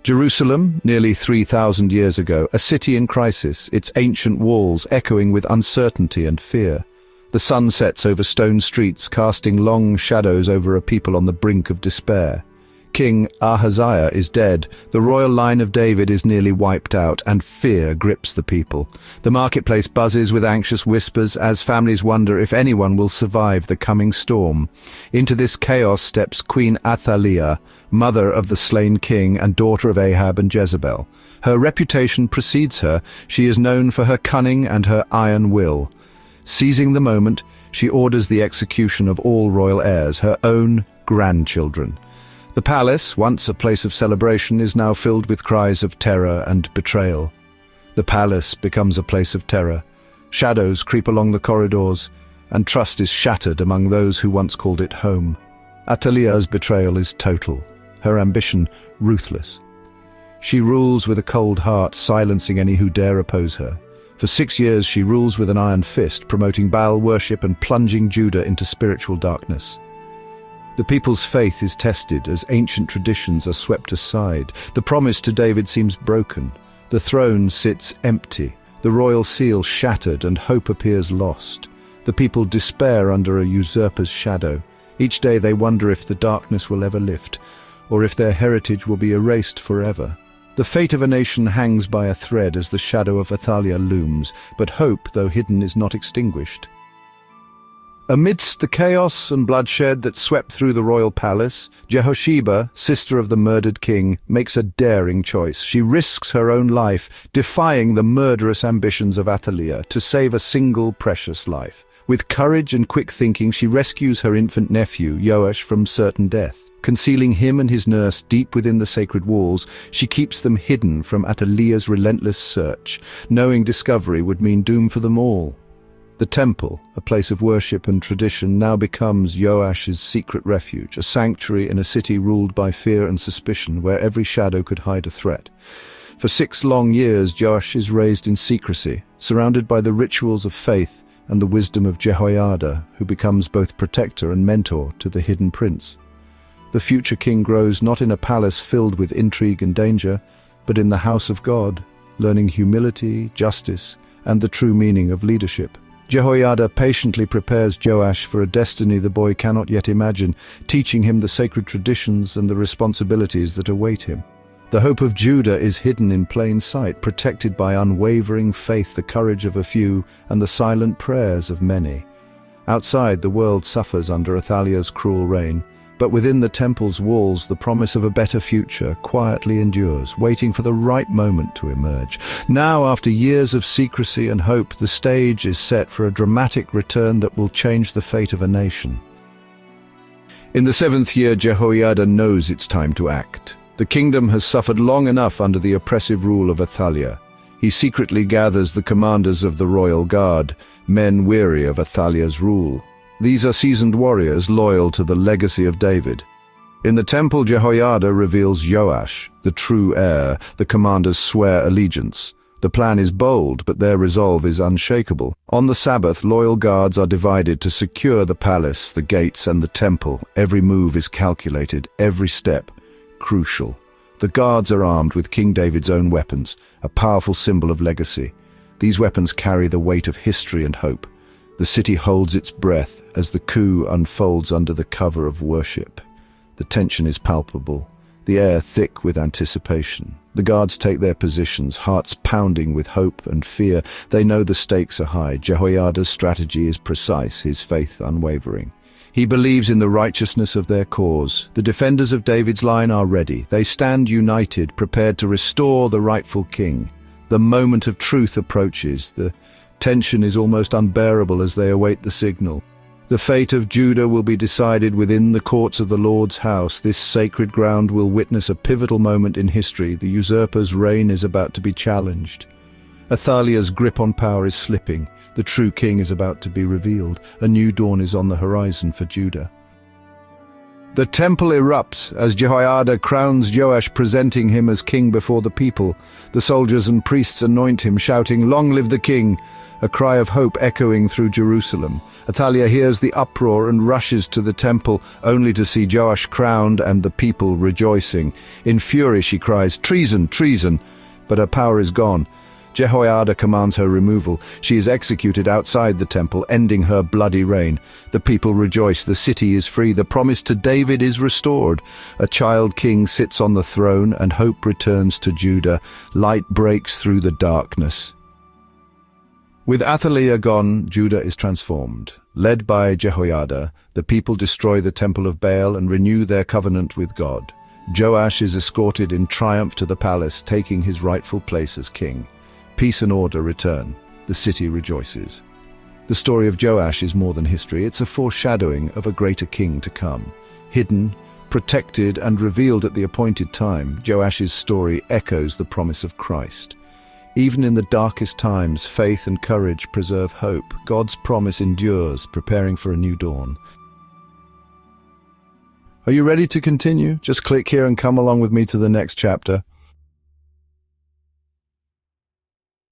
Jerusalem, nearly 3,000 years ago, a city in crisis, its ancient walls echoing with uncertainty and fear. The sun sets over stone streets, casting long shadows over a people on the brink of despair. King Ahaziah is dead, the royal line of David is nearly wiped out, and fear grips the people. The marketplace buzzes with anxious whispers as families wonder if anyone will survive the coming storm. Into this chaos steps Queen Athaliah, mother of the slain king and daughter of Ahab and Jezebel. Her reputation precedes her. She is known for her cunning and her iron will. Seizing the moment, she orders the execution of all royal heirs, her own grandchildren. The palace, once a place of celebration, is now filled with cries of terror and betrayal. The palace becomes a place of terror. Shadows creep along the corridors, and trust is shattered among those who once called it home. Athaliah's betrayal is total, her ambition ruthless. She rules with a cold heart, silencing any who dare oppose her. For 6 years she rules with an iron fist, promoting Baal worship and plunging Judah into spiritual darkness. The people's faith is tested as ancient traditions are swept aside. The promise to David seems broken. The throne sits empty, the royal seal shattered, and hope appears lost. The people despair under a usurper's shadow. Each day they wonder if the darkness will ever lift, or if their heritage will be erased forever. The fate of a nation hangs by a thread as the shadow of Athaliah looms, but hope, though hidden, is not extinguished. Amidst the chaos and bloodshed that swept through the royal palace, Jehosheba, sister of the murdered king, makes a daring choice. She risks her own life, defying the murderous ambitions of Athaliah to save a single precious life. With courage and quick thinking, she rescues her infant nephew, Joash, from certain death. Concealing him and his nurse deep within the sacred walls, she keeps them hidden from Athaliah's relentless search, knowing discovery would mean doom for them all. The temple, a place of worship and tradition, now becomes Joash's secret refuge, a sanctuary in a city ruled by fear and suspicion, where every shadow could hide a threat. For 6 long years, Joash is raised in secrecy, surrounded by the rituals of faith and the wisdom of Jehoyada, who becomes both protector and mentor to the hidden prince. The future king grows not in a palace filled with intrigue and danger, but in the house of God, learning humility, justice, and the true meaning of leadership. Jehoyada patiently prepares Joash for a destiny the boy cannot yet imagine, teaching him the sacred traditions and the responsibilities that await him. The hope of Judah is hidden in plain sight, protected by unwavering faith, the courage of a few, and the silent prayers of many. Outside, the world suffers under Athaliah's cruel reign, but within the temple's walls, the promise of a better future quietly endures, waiting for the right moment to emerge. Now, after years of secrecy and hope, the stage is set for a dramatic return that will change the fate of a nation. In the 7th year, Jehoyada knows it's time to act. The kingdom has suffered long enough under the oppressive rule of Athaliah. He secretly gathers the commanders of the royal guard, men weary of Athaliah's rule. These are seasoned warriors loyal to the legacy of David. In the temple, Jehoyada reveals Joash, the true heir. The commanders swear allegiance. The plan is bold, but their resolve is unshakable. On the Sabbath, loyal guards are divided to secure the palace, the gates, and the temple. Every move is calculated, every step crucial. The guards are armed with King David's own weapons, a powerful symbol of legacy. These weapons carry the weight of history and hope. The city holds its breath as the coup unfolds under the cover of worship. The tension is palpable, the air thick with anticipation. The guards take their positions, hearts pounding with hope and fear. They know the stakes are high. Jehoyada's strategy is precise, his faith unwavering. He believes in the righteousness of their cause. The defenders of David's line are ready. They stand united, prepared to restore the rightful king. The moment of truth approaches. The tension is almost unbearable as they await the signal. The fate of Judah will be decided within the courts of the Lord's house. This sacred ground will witness a pivotal moment in history. The usurper's reign is about to be challenged. Athaliah's grip on power is slipping. The true king is about to be revealed. A new dawn is on the horizon for Judah. The temple erupts as Jehoyada crowns Joash, presenting him as king before the people. The soldiers and priests anoint him, shouting, "Long live the king!" A cry of hope echoing through Jerusalem. Athaliah hears the uproar and rushes to the temple, only to see Joash crowned and the people rejoicing. In fury she cries, "Treason! Treason!" But her power is gone. Jehoyada commands her removal. She is executed outside the temple, ending her bloody reign. The people rejoice. The city is free. The promise to David is restored. A child king sits on the throne, and hope returns to Judah. Light breaks through the darkness. With Athaliah gone, Judah is transformed. Led by Jehoyada, the people destroy the temple of Baal and renew their covenant with God. Joash is escorted in triumph to the palace, taking his rightful place as king. Peace and order return. The city rejoices. The story of Joash is more than history. It's a foreshadowing of a greater king to come. Hidden, protected, and revealed at the appointed time, Joash's story echoes the promise of Christ. Even in the darkest times, faith and courage preserve hope. God's promise endures, preparing for a new dawn. Are you ready to continue? Just click here and come along with me to the next chapter.